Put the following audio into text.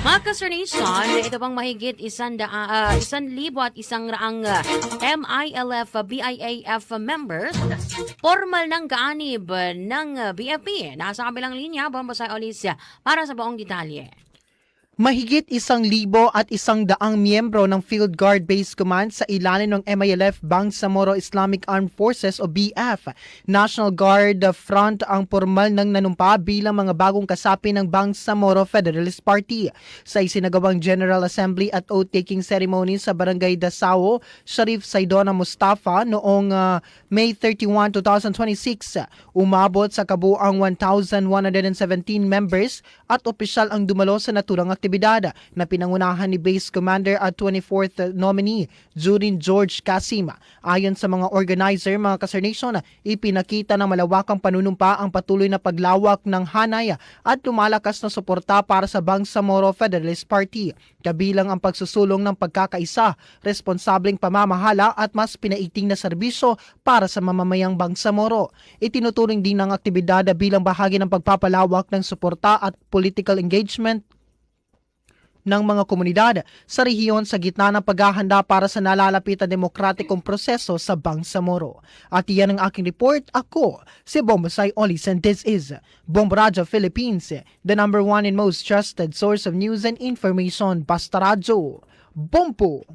Mga ka-Sir ito pang mahigit 1,100 at 100 MILF BIAF members, formal ng kaanib ng BFP. Nasa kabilang linya, Bombasay Alicia para sa buong detalye. Mahigit 1,100 miyembro ng Field Guard Base Command sa ilalim ng MILF Bangsamoro Islamic Armed Forces o BF National Guard Front ang formal ng nanumpa bilang mga bagong kasapi ng Bangsamoro Federalist Party. Sa isinagawang General Assembly at oath-taking ceremony sa Barangay Dasao, Sharif Saidona Mustafa noong May 31, 2026, umabot sa kabuang 1,117 members at opisyal ang dumalo sa naturang aktibidad na pinangunahan ni Base Commander at 24th nominee Jurin George Kasima. Ayon sa mga organizer, mga ka-Sir Nation, ipinakita ng malawakang panunumpa ang patuloy na paglawak ng hanay at lumalakas na suporta para sa Bangsamoro Federalist Party, kabilang ang pagsusulong ng pagkakaisa, responsableng pamamahala at mas pinaiting na serbisyo para sa mamamayang Bangsamoro. Itinuturing din ng aktibidad bilang bahagi ng pagpapalawak ng suporta at political engagement ng mga komunidad sa rehiyon sa gitna ng paghahanda para sa nalalapit na demokratikong proseso sa Bangsamoro. At iyan ang aking report. Ako, si Bombasay Olis, and this is Bomba Radio Philippines, the #1 and most trusted source of news and information. Basta Radyo, Bompo!